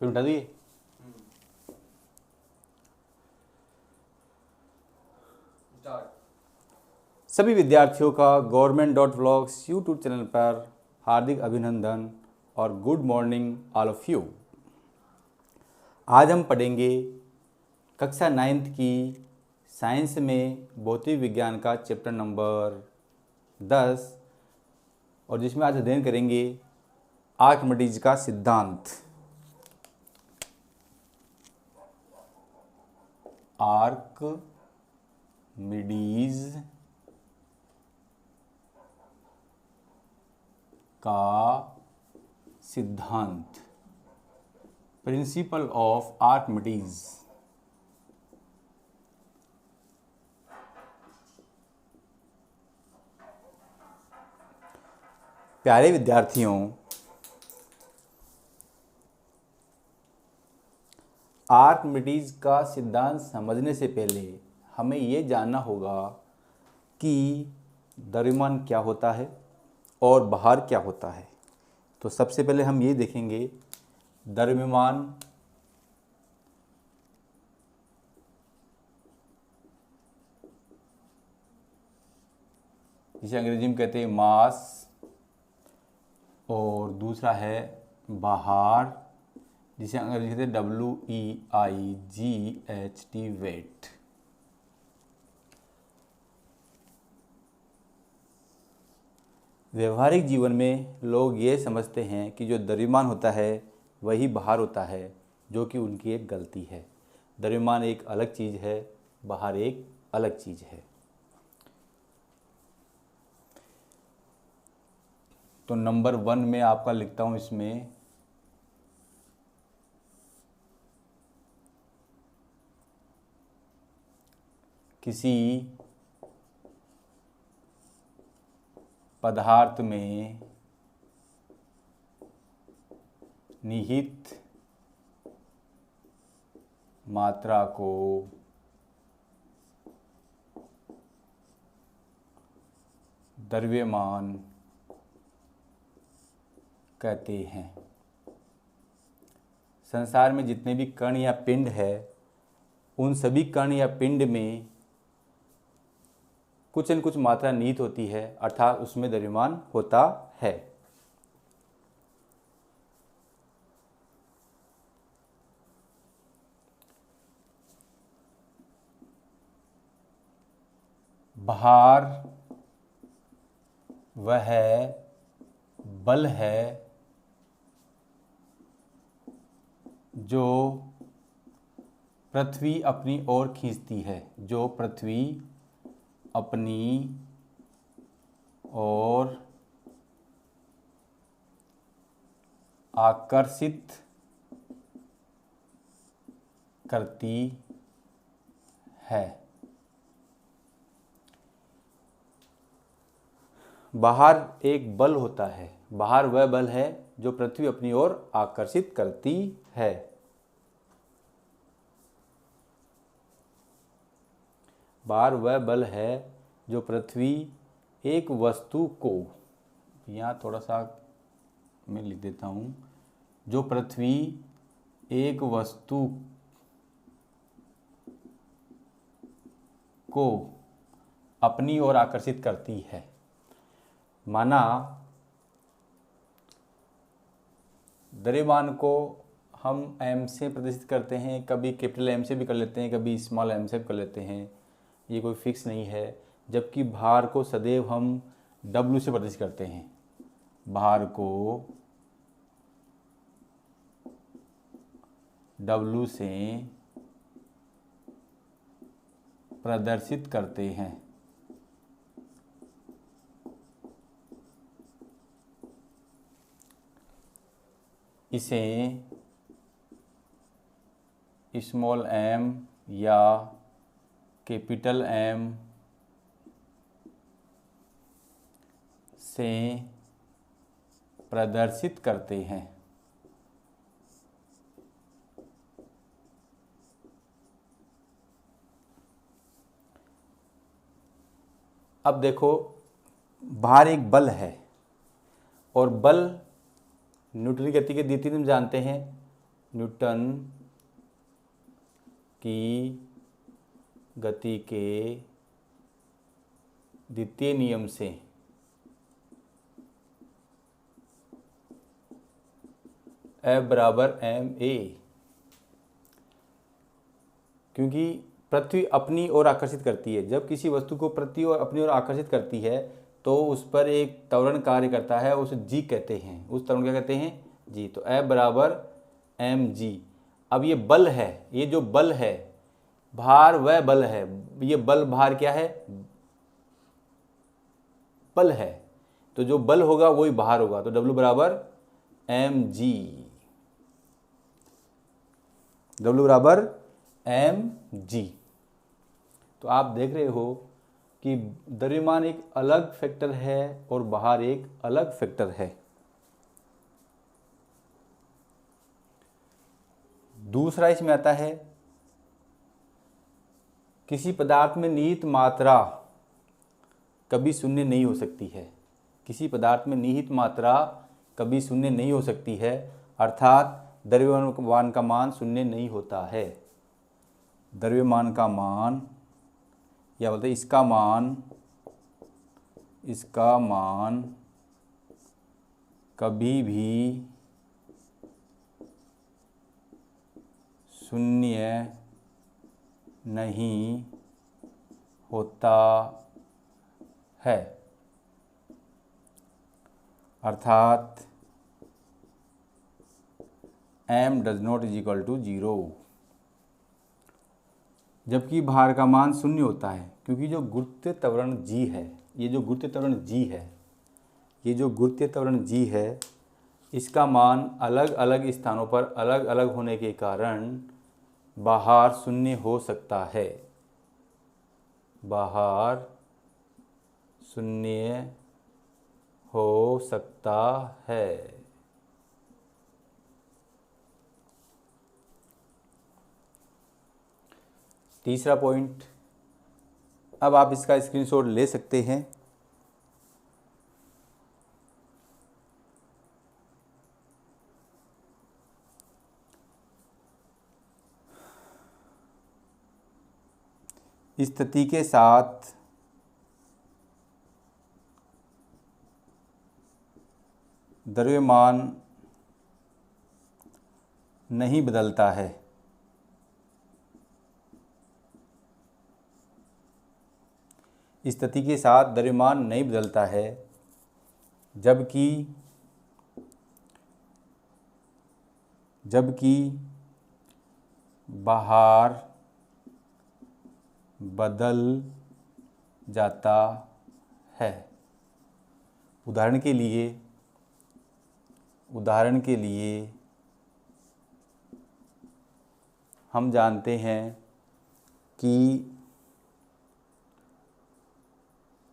फिर उठा दिए। सभी विद्यार्थियों का government.vlogs यूट्यूब चैनल पर हार्दिक अभिनंदन और good morning all of you. आज हम पढ़ेंगे कक्षा 9th की साइंस में भौतिक विज्ञान का चैप्टर नंबर 10 और जिसमें आज अध्ययन करेंगे आर्किमिडीज का सिद्धांत। आर्किमिडीज का सिद्धांत, प्रिंसिपल ऑफ आर्किमिडीज। प्यारे विद्यार्थियों, आर्किमिडीज का सिद्धांत समझने से पहले हमें ये जानना होगा कि द्रव्यमान क्या होता है और भार क्या होता है। तो सबसे पहले हम ये देखेंगे द्रव्यमान जिसे अंग्रेजी में कहते हैं मास, और दूसरा है भार जिसे अंग्रेजी में कहते हैं WEIGHT, वेट। व्यवहारिक जीवन में लोग ये समझते हैं कि जो द्रव्यमान होता है वही भार होता है, जो कि उनकी एक गलती है। द्रव्यमान एक अलग चीज़ है, भार एक अलग चीज़ है। तो नंबर 1 में आपका लिखता हूँ, इसमें किसी पदार्थ में निहित मात्रा को द्रव्यमान कहते हैं। संसार में जितने भी कण या पिंड है, उन सभी कण या पिंड में कुछ न कुछ मात्रा निहित होती है, अर्थात उसमें द्रव्यमान होता है। भार वह बल है जो पृथ्वी अपनी ओर खींचती है, जो पृथ्वी अपनी ओर आकर्षित करती है। भार एक बल होता है। भार वह बल है जो पृथ्वी अपनी ओर आकर्षित करती है। भार वह बल है जो पृथ्वी एक वस्तु को, यहाँ थोड़ा सा मैं लिख देता हूँ, जो पृथ्वी एक वस्तु को अपनी ओर आकर्षित करती है। माना द्रव्यमान को हम m से प्रदर्शित करते हैं, कभी कैपिटल M से भी कर लेते हैं, कभी स्मॉल m से भी कर लेते हैं, ये कोई फिक्स नहीं है। जबकि भार को सदैव हम W से प्रदर्शित करते हैं। भार को W से प्रदर्शित करते हैं। इसे स्मॉल m या कैपिटल M से प्रदर्शित करते हैं। अब देखो, भार एक बल है और बल न्यूटन की गति के द्वितीय नियम जानते हैं। न्यूटन की गति के द्वितीय नियम से F बराबर ma, क्योंकि पृथ्वी अपनी ओर आकर्षित करती है। जब किसी वस्तु को पृथ्वी और अपनी ओर आकर्षित करती है तो उस पर एक त्वरण कार्य करता है, उसे जी कहते हैं। उस त्वरण क्या कहते हैं? जी। तो F बराबर mg। अब ये बल है, ये जो बल है, भार वह बल है, ये बल भार क्या है? बल है। तो जो बल होगा वही भार होगा। तो W बराबर mg, W बराबर mg। तो आप देख रहे हो कि द्रव्यमान एक अलग फैक्टर है और भार एक अलग फैक्टर है। दूसरा इसमें आता है, किसी पदार्थ में निहित मात्रा कभी शून्य नहीं हो सकती है। किसी पदार्थ में निहित मात्रा कभी शून्य नहीं हो सकती है, अर्थात द्रव्यमान का मान शून्य नहीं होता है। द्रव्यमान का मान, या बोलते इसका मान कभी भी शून्य नहीं होता है, अर्थात m does not is equal to 0। जबकि भार का मान शून्य होता है, क्योंकि जो गुरुत्वीय त्वरण g है, ये जो गुरुत्वीय त्वरण g है, इसका मान अलग अलग स्थानों पर अलग अलग होने के कारण बाहर शून्य हो सकता है। बाहर शून्य हो सकता है। तीसरा पॉइंट, अब आप इसका स्क्रीनशॉट ले सकते हैं। स्थिति के साथ द्रव्यमान नहीं बदलता है। स्थिति के साथ द्रव्यमान नहीं बदलता है, जबकि बाहर बदल जाता है। उदाहरण के लिए हम जानते हैं कि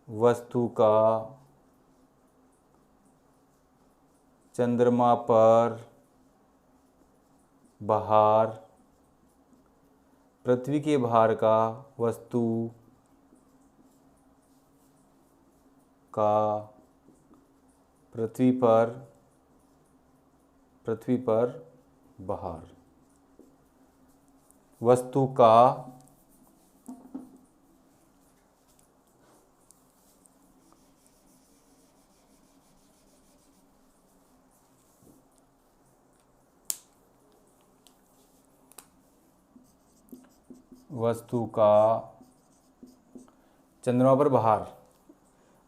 वस्तु का चंद्रमा पर भार पृथ्वी के भार का वस्तु का पृथ्वी पर भार, वस्तु का चंद्रमा पर भार,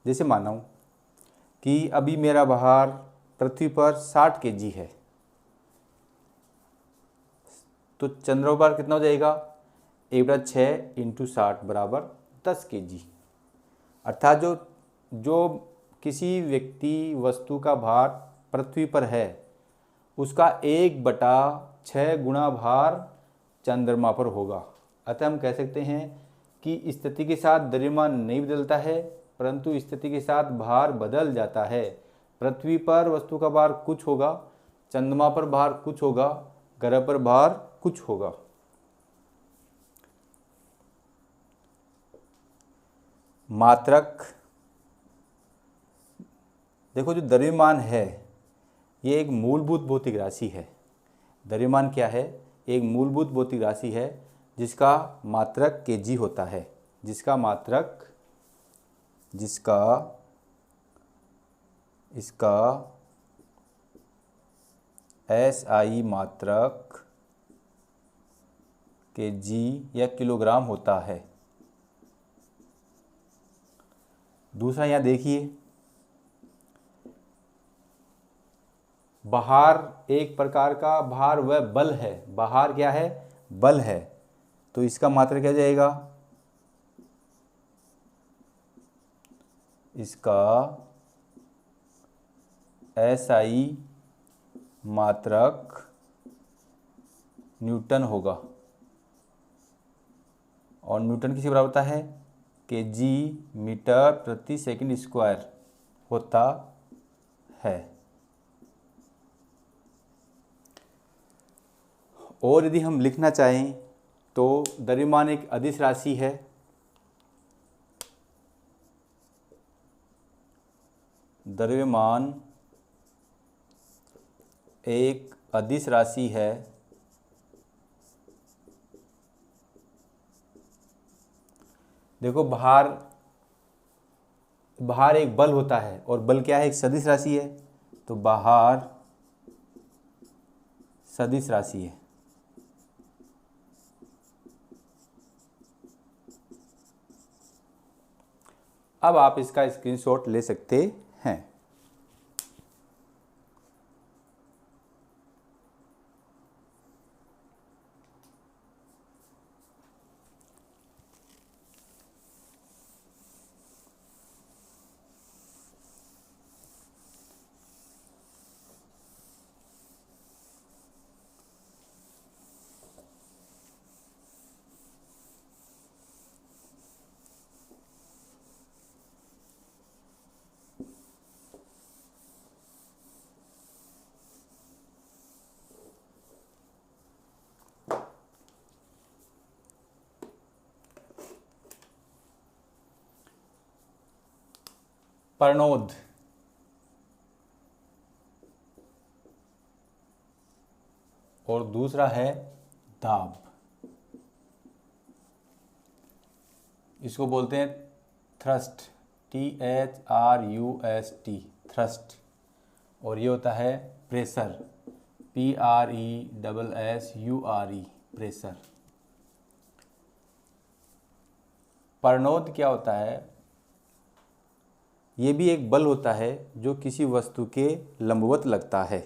जैसे माना हूँ कि अभी मेरा भार पृथ्वी पर 60 kg है, तो चंद्रमा पर कितना हो जाएगा? 1/6 × 60 बराबर 10 kg। अर्थात जो किसी व्यक्ति वस्तु का भार पृथ्वी पर है, उसका 1/6 गुणा भार चंद्रमा पर होगा। अतः हम कह सकते हैं कि स्थिति के साथ द्रव्यमान नहीं बदलता है, परंतु स्थिति के साथ भार बदल जाता है। पृथ्वी पर वस्तु का भार कुछ होगा, चंद्रमा पर भार कुछ होगा, ग्रह पर भार कुछ होगा। मात्रक, देखो जो द्रव्यमान है ये एक मूलभूत भौतिक राशि है। द्रव्यमान क्या है? एक मूलभूत भौतिक राशि है जिसका मात्रक kg होता है, इसका SI मात्रक kg या किलोग्राम होता है। दूसरा यहाँ देखिए, भार एक प्रकार का भार व बल है। भार क्या है? बल है। तो इसका मात्रक क्या जाएगा? इसका SI मात्रक न्यूटन होगा। और न्यूटन किसी बराबर होता है? kg मीटर प्रति सेकंड स्क्वायर होता है। और यदि हम लिखना चाहें तो द्रव्यमान एक अदिश राशि है। द्रव्यमान एक अदिश राशि है देखो, भार एक बल होता है और बल क्या है? एक सदिश राशि है। तो भार सदिश राशि है। अब आप इसका स्क्रीनशॉट ले सकते हैं। प्रणोद और दूसरा है दाब। इसको बोलते हैं थ्रस्ट, THRUST, थ्रस्ट। और ये होता है प्रेशर, PRESSURE, प्रेशर। प्रणोद क्या होता है? ये भी एक बल होता है जो किसी वस्तु के लंबवत लगता है।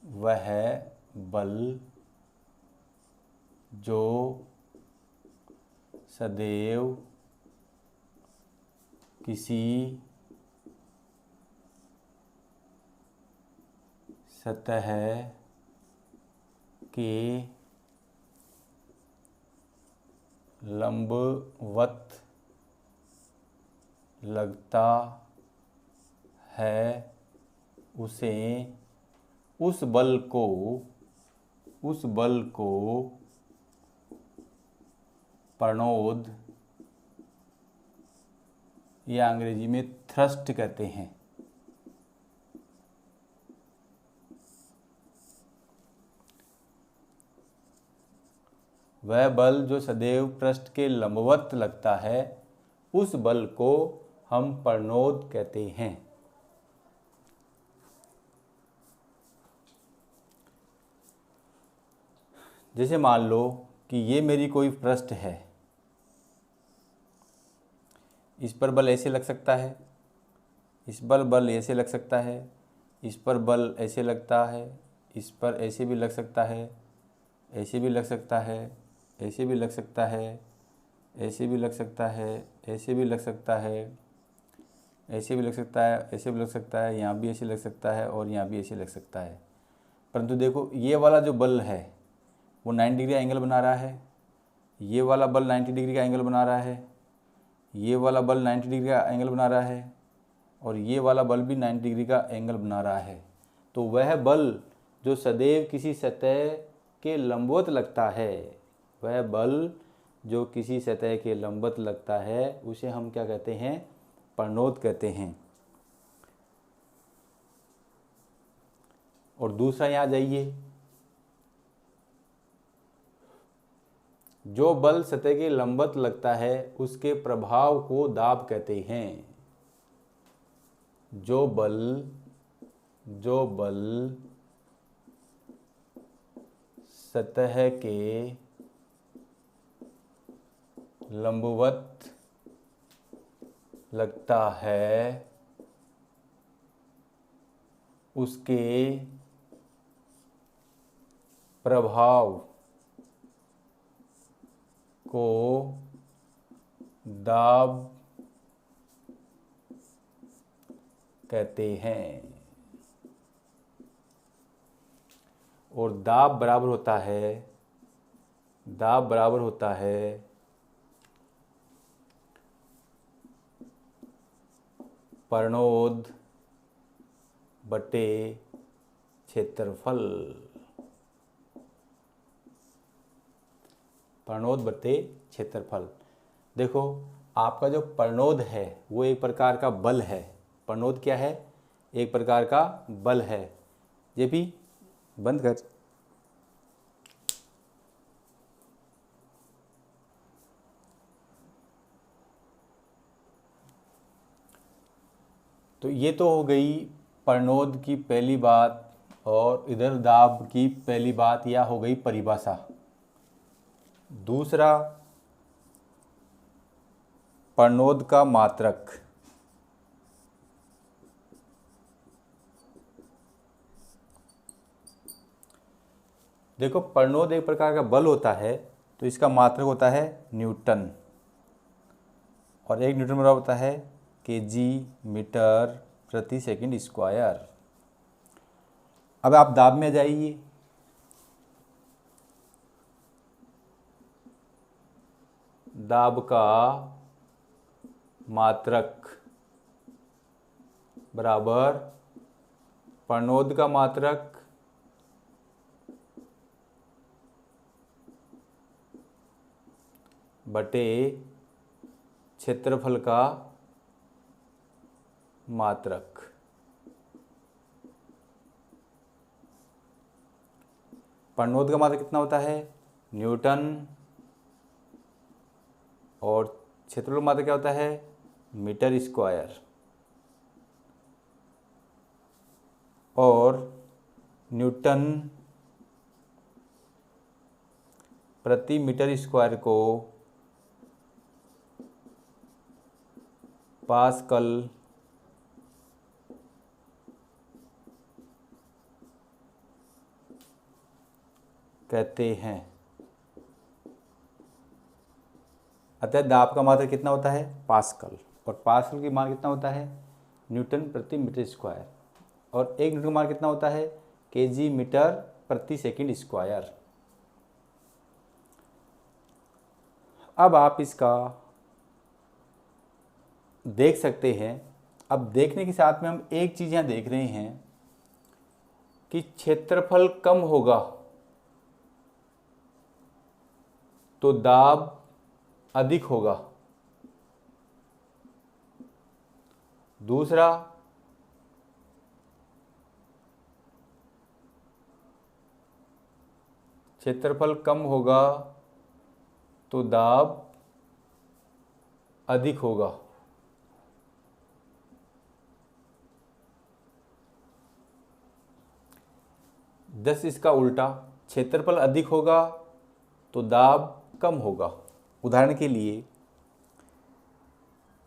वह बल जो सदैव किसी सतह के लंबवत लगता है, उस बल को प्रणोद या अंग्रेजी में थ्रस्ट कहते हैं। वह बल जो सदैव पृष्ठ के लंबवत लगता है, उस बल को हम प्रणोद कहते हैं। जैसे मान लो कि ये मेरी कोई पृष्ठ है, इस पर बल ऐसे लग सकता है, इस पर बल ऐसे लग सकता है, इस पर बल ऐसे लगता है, इस पर ऐसे भी लग सकता है, ऐसे भी लग सकता है, ऐसे भी लग सकता है, ऐसे भी लग सकता है, ऐसे भी लग सकता है, ऐसे भी लग सकता है, ऐसे भी लग सकता है, यहाँ भी ऐसे लग सकता है और यहाँ भी ऐसे लग सकता है। परंतु देखो, ये वाला जो बल है वो 90 डिग्री एंगल बना रहा है, ये वाला बल 90 डिग्री का एंगल बना रहा है, ये वाला बल 90 डिग्री का एंगल बना रहा है और ये वाला बल भी 90 डिग्री का एंगल बना रहा है। तो वह बल जो सदैव किसी सतह के लंबवत लगता है, वह बल जो किसी सतह के लंबवत लगता है उसे हम क्या कहते हैं? प्रणोद कहते हैं। और दूसरा यहाँ जाइए, जो बल सतह के लंबवत लगता है उसके प्रभाव को दाब कहते हैं। जो बल सतह के लंबवत लगता है उसके प्रभाव को दाब कहते हैं। और दाब बराबर होता है प्रणोद बटे क्षेत्रफल। प्रणोद बटे क्षेत्रफल। देखो, आपका जो प्रणोद है वो एक प्रकार का बल है। प्रणोद क्या है? एक प्रकार का बल है। ये भी बंद कर। तो ये तो हो गई प्रणोद की पहली बात, और इधर दाब की पहली बात, या हो गई परिभाषा। दूसरा, प्रणोद का मात्रक। देखो, प्रणोद एक प्रकार का बल होता है, तो इसका मात्रक होता है न्यूटन, और एक न्यूटन बराबर होता है केजी मीटर प्रति सेकंड स्क्वायर। अब आप दाब में जाइए। दाब का मात्रक बराबर प्रणोद का मात्रक बटे क्षेत्रफल का मात्रक। प्रणोद का मात्रक कितना होता है? न्यूटन, और क्षेत्रफल का मात्रक क्या होता है? Metre square. और न्यूटन प्रति मीटर स्क्वायर को पास्कल कहते हैं। अतः दाब का मात्रक कितना होता है? पास्कल, और पास्कल की मान कितना होता है? न्यूटन प्रति मीटर स्क्वायर, और एक न्यूटन का मान कितना होता है? केजी मीटर प्रति सेकंड स्क्वायर। अब आप इसका देख सकते हैं। अब देखने के साथ में हम एक चीज़ यहाँ देख रहे हैं कि क्षेत्रफल कम होगा तो दाब अधिक होगा। दूसरा, क्षेत्रफल कम होगा तो दाब अधिक होगा। दस इसका उल्टा, क्षेत्रफल अधिक होगा तो दाब कम होगा। उदाहरण के लिए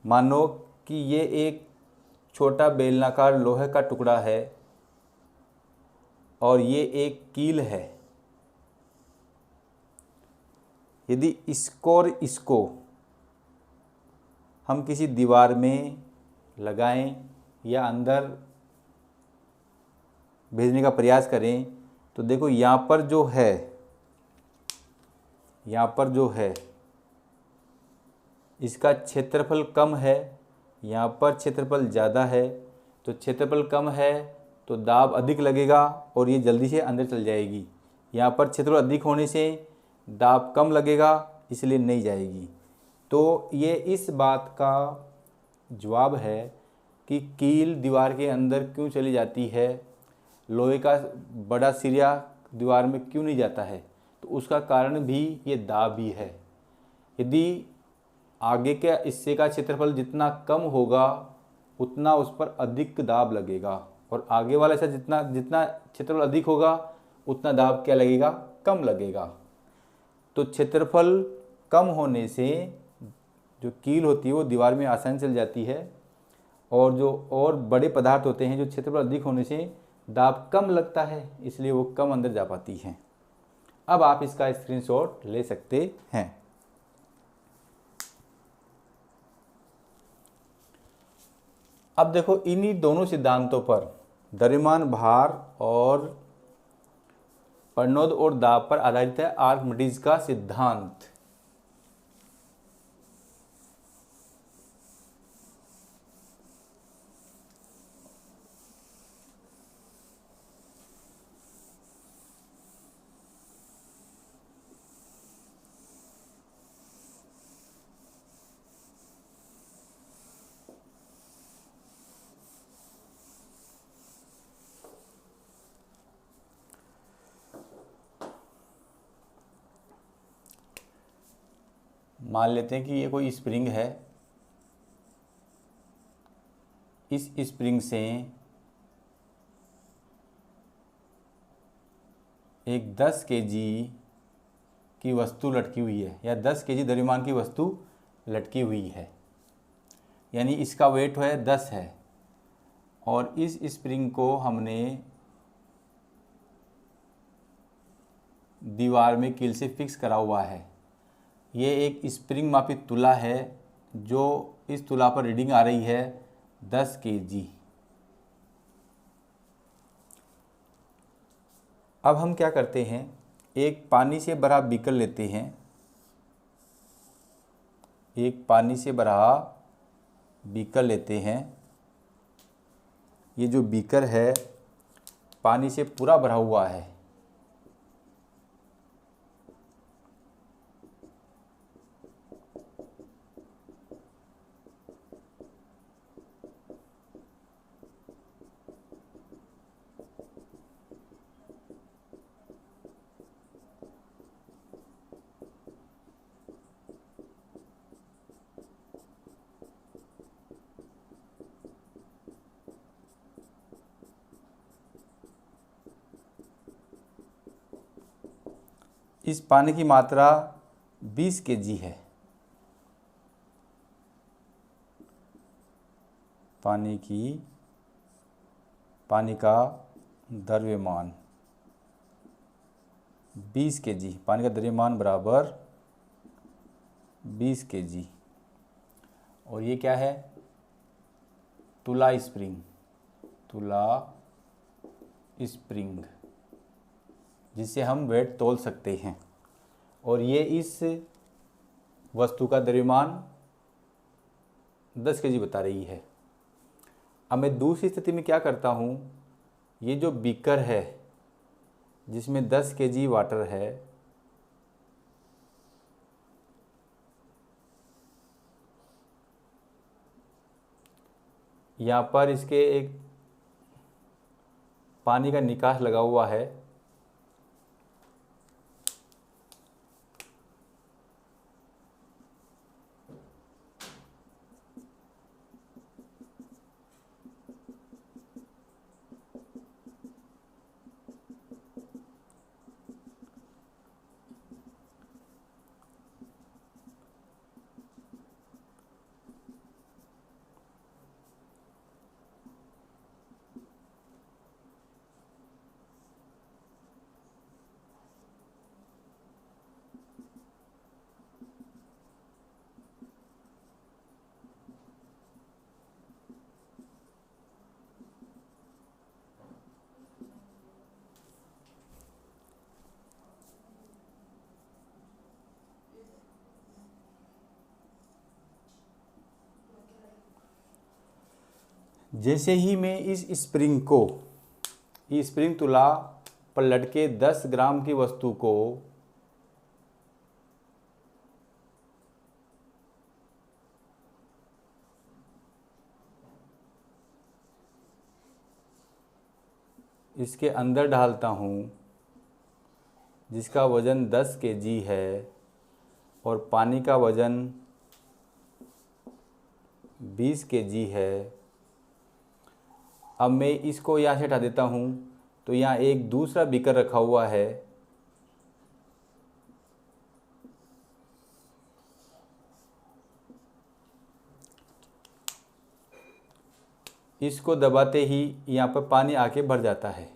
मानो कि ये एक छोटा बेलनाकार लोहे का टुकड़ा है और ये एक कील है। यदि इसको और इसको हम किसी दीवार में लगाएं या अंदर भेजने का प्रयास करें, तो देखो यहाँ पर जो है इसका क्षेत्रफल कम है, यहाँ पर क्षेत्रफल ज़्यादा है। तो क्षेत्रफल कम है तो दाब अधिक लगेगा और ये जल्दी से अंदर चल जाएगी। यहाँ पर क्षेत्रफल अधिक होने से दाब कम लगेगा, इसलिए नहीं जाएगी। तो ये इस बात का जवाब है कि कील दीवार के अंदर क्यों चली जाती है, लोहे का बड़ा सिरा दीवार में क्यों नहीं जाता है, तो उसका कारण भी ये दाब ही है। यदि आगे के हिस्से का क्षेत्रफल जितना कम होगा उतना उस पर अधिक दाब लगेगा, और आगे वाला हिस्सा जितना जितना क्षेत्रफल अधिक होगा उतना दाब क्या लगेगा, कम लगेगा। तो क्षेत्रफल कम होने से जो कील होती है वो दीवार में आसानी चल जाती है, और जो और बड़े पदार्थ होते हैं जो क्षेत्रफल अधिक होने से दाब कम लगता है, इसलिए वो कम अंदर जा पाती हैं। अब आप इसका स्क्रीनशॉट ले सकते हैं। अब देखो, इन्हीं दोनों सिद्धांतों पर द्रव्यमान, भार और प्रणोद और दाब पर आधारित है आर्किमिडीज का सिद्धांत। मान लेते हैं कि ये कोई स्प्रिंग है। इस स्प्रिंग से एक 10 केजी की वस्तु लटकी हुई है, या 10 केजी द्रव्यमान की वस्तु लटकी हुई है, यानी इसका वेट है 10 है, और इस स्प्रिंग को हमने दीवार में कील से फिक्स करा हुआ है। ये एक स्प्रिंग मापित तुला है, जो इस तुला पर रीडिंग आ रही है 10 केजी। अब हम क्या करते हैं, एक पानी से भरा बीकर लेते हैं। एक पानी से भरा बीकर लेते हैं। ये जो बीकर है पानी से पूरा भरा हुआ है। इस पानी की मात्रा 20 केजी है। पानी का द्रव्यमान 20 केजी, पानी का द्रव्यमान बराबर 20 केजी। और ये क्या है, तुला स्प्रिंग, जिससे हम वेट तोल सकते हैं। और ये इस वस्तु का द्रव्यमान 10 केजी बता रही है। अब मैं दूसरी स्थिति में क्या करता हूँ, ये जो बीकर है जिसमें 10 केजी वाटर है, यहाँ पर इसके एक पानी का निकास लगा हुआ है। जैसे ही मैं इस स्प्रिंग तुला पर लटके 10 ग्राम की वस्तु को इसके अंदर डालता हूँ जिसका वज़न 10 केजी है और पानी का वज़न 20 केजी है। अब मैं इसको यहाँ से हटा देता हूँ, तो यहाँ एक दूसरा बीकर रखा हुआ है। इसको दबाते ही यहाँ पर पानी आके भर जाता है।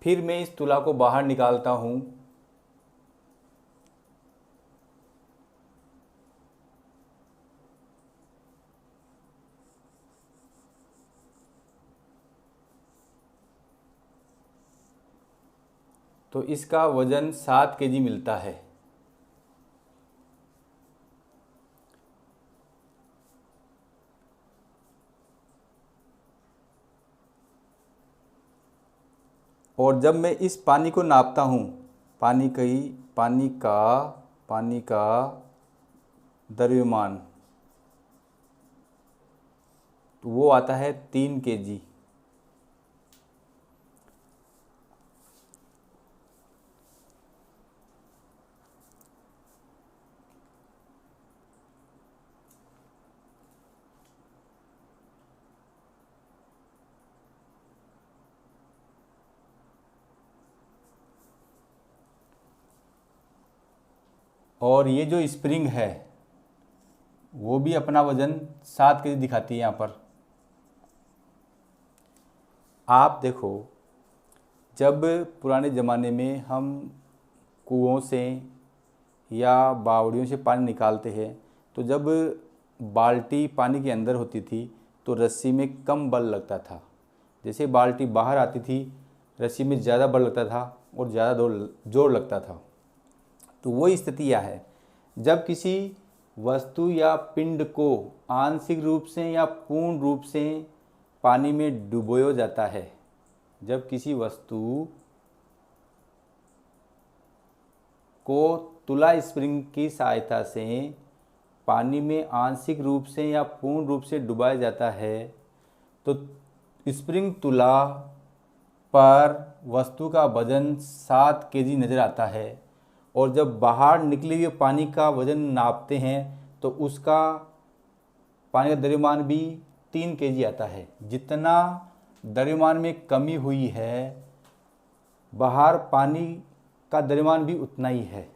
फिर मैं इस तुला को बाहर निकालता हूँ। तो इसका वज़न 7 केजी मिलता है। और जब मैं इस पानी को नापता हूँ, पानी का द्रव्यमान, तो वो आता है 3 केजी। और ये जो स्प्रिंग है वो भी अपना वज़न 7 केजी दिखाती है यहाँ पर। आप देखो, जब पुराने ज़माने में हम कुओं से या बावड़ियों से पानी निकालते हैं, तो जब बाल्टी पानी के अंदर होती थी तो रस्सी में कम बल लगता था। जैसे बाल्टी बाहर आती थी, रस्सी में ज़्यादा बल लगता था और ज़्यादा जोर लगता था। तो वो स्थिति यह है, जब किसी वस्तु या पिंड को आंशिक रूप से या पूर्ण रूप से पानी में डुबोया जाता है। जब किसी वस्तु को तुला स्प्रिंग की सहायता से पानी में आंशिक रूप से या पूर्ण रूप से डुबाया जाता है, तो स्प्रिंग तुला पर वस्तु का वजन 7 केजी नज़र आता है। और जब बाहर निकले हुए पानी का वज़न नापते हैं तो उसका पानी का द्रव्यमान भी 3 केजी आता है। जितना द्रव्यमान में कमी हुई है, बाहर पानी का द्रव्यमान भी उतना ही है।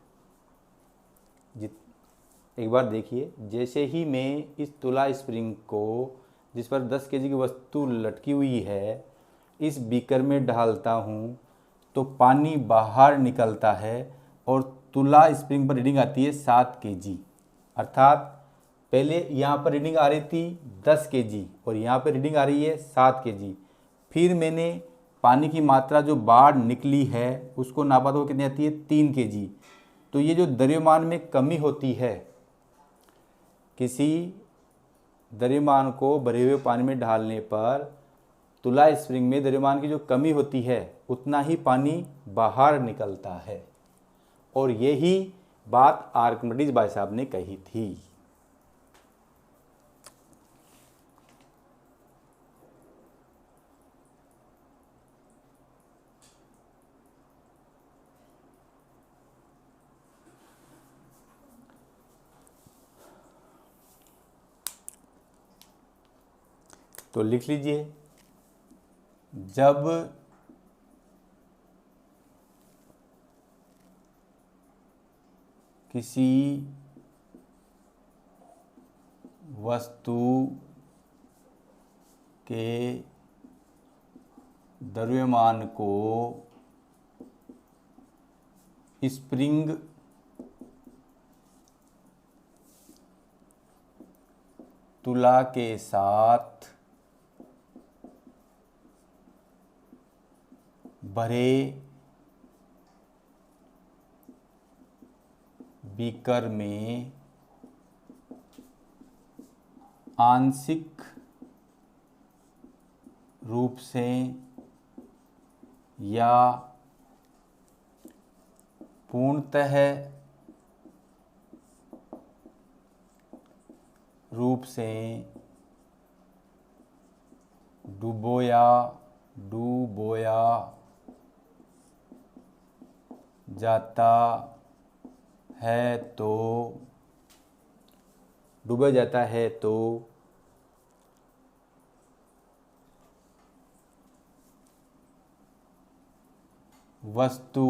एक बार देखिए, जैसे ही मैं इस तुला स्प्रिंग को, जिस पर 10 केजी की वस्तु लटकी हुई है, इस बीकर में डालता हूँ तो पानी बाहर निकलता है और तुला स्प्रिंग पर रीडिंग आती है 7 केजी। अर्थात पहले यहाँ पर रीडिंग आ रही थी 10 केजी और यहाँ पर रीडिंग आ रही है 7 केजी। फिर मैंने पानी की मात्रा जो बाहर निकली है उसको नापा तो कितनी आती है 3 केजी। तो ये जो द्रव्यमान में कमी होती है, किसी द्रव्यमान को भरे हुए पानी में डालने पर तुला स्प्रिंग में द्रव्यमान की जो कमी होती है उतना ही पानी बाहर निकलता है। और यही बात आर्किमिडीज भाई साहब ने कही थी। तो लिख लीजिए, जब किसी वस्तु के द्रव्यमान को स्प्रिंग तुला के साथ भरे बीकर में आंशिक रूप से या पूर्णतः रूप से डुबोया जाता है तो डूबा जाता है तो वस्तु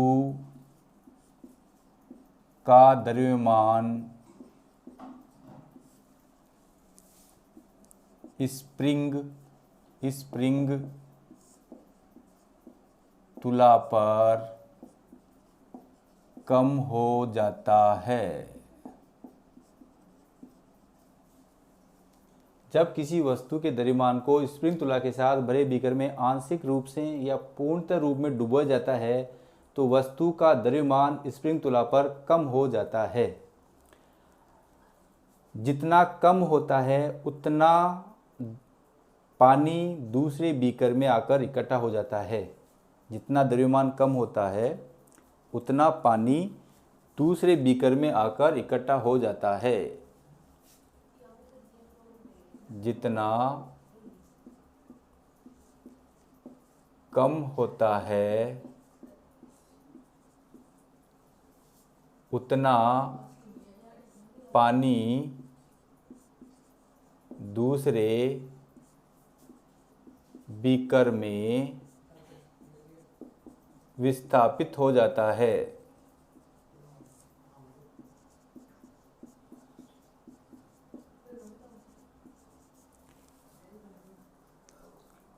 का द्रव्यमान स्प्रिंग तुला पर कम हो जाता है। जब किसी वस्तु के द्रव्यमान को स्प्रिंग तुला के साथ भरे बीकर में आंशिक रूप से या पूर्णतः रूप में डुबोया जाता है तो वस्तु का द्रव्यमान स्प्रिंग तुला पर कम हो जाता है। जितना कम होता है उतना पानी दूसरे बीकर में आकर इकट्ठा हो जाता है। जितना द्रव्यमान कम होता है उतना पानी दूसरे बीकर में आकर इकट्ठा हो जाता है। जितना कम होता है उतना पानी दूसरे बीकर में विस्थापित हो जाता है।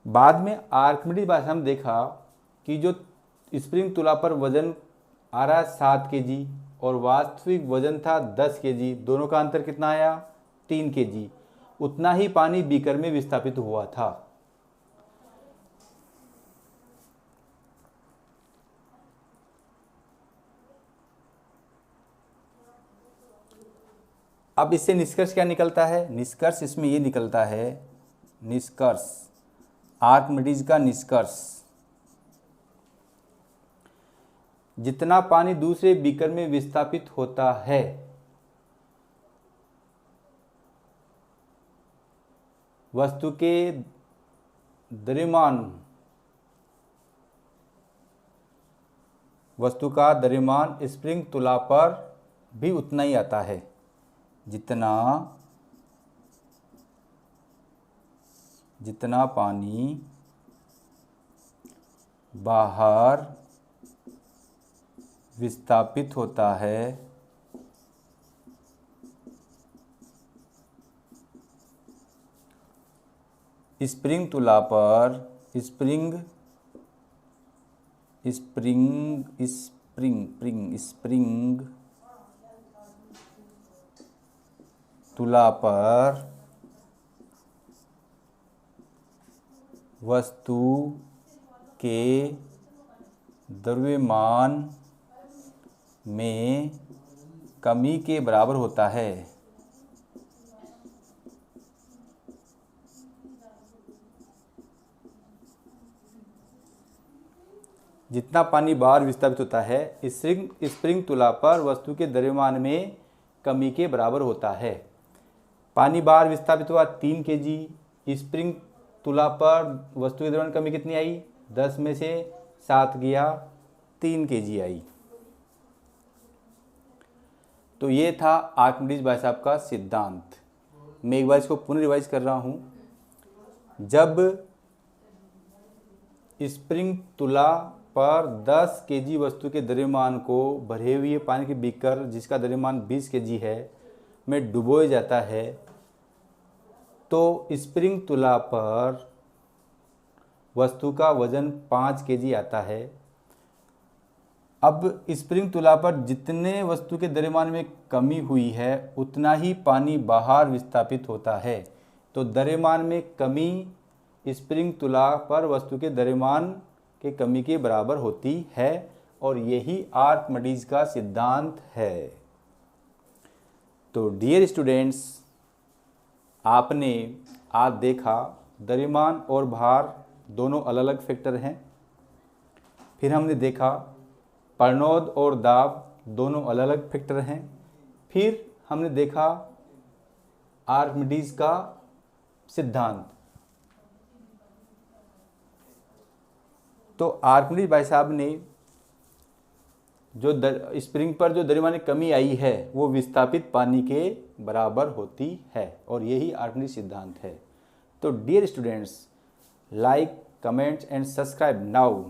बाद में आर्किमिडीज भाषा में देखा कि जो स्प्रिंग तुला पर वजन आ रहा है 7 kg और वास्तविक वजन था 10 kg, दोनों का अंतर कितना आया 3 kg, उतना ही पानी बीकर में विस्थापित हुआ था। अब इससे निष्कर्ष क्या निकलता है? निष्कर्ष इसमें ये निकलता है, निष्कर्ष आर्किमिडीज का निष्कर्ष, जितना पानी दूसरे बीकर में विस्थापित होता है वस्तु के द्रव्यमान वस्तु का द्रव्यमान स्प्रिंग तुला पर भी उतना ही आता है। जितना पानी बाहर विस्थापित होता है स्प्रिंग तुला पर स्प्रिंग तुला पर वस्तु के द्रव्यमान में कमी के बराबर होता है। जितना पानी बाहर विस्थापित होता है स्प्रिंग तुला पर वस्तु के द्रव्यमान में कमी के बराबर होता है। पानी बाहर विस्थापित हुआ 3 kg, स्प्रिंग तुला पर वस्तु के द्रव्यमान कमी कितनी आई? 10 में से 7 गया, 3 kg आई। तो ये था आर्किमिडीज भाई साहब का सिद्धांत। मैं एक बार इसको पुनः रिवाइज कर रहा हूँ। जब स्प्रिंग तुला पर 10 kg वस्तु के द्रव्यमान को भरे हुए पानी के बीकर जिसका द्रव्यमान 20 kg है में डुबोया जाता है तो स्प्रिंग तुला पर वस्तु का वजन 5 kg आता है। अब स्प्रिंग तुला पर जितने वस्तु के द्रव्यमान में कमी हुई है उतना ही पानी बाहर विस्थापित होता है। तो द्रव्यमान में कमी स्प्रिंग तुला पर वस्तु के द्रव्यमान के कमी के बराबर होती है और यही आर्किमिडीज का सिद्धांत है। तो डियर स्टूडेंट्स, आपने आज देखा द्रव्यमान और भार दोनों अलग अलग फैक्टर हैं। फिर हमने देखा प्रणोद और दाब दोनों अलग अलग फैक्टर हैं। फिर हमने देखा आर्किमिडीज का सिद्धांत। तो आर्किमिडीज भाई साहब ने जो स्प्रिंग पर जो द्रव्यमान की कमी आई है वो विस्थापित पानी के बराबर होती है, और यही आर्किमिडीज सिद्धांत है। तो dear students, like, comments and subscribe now.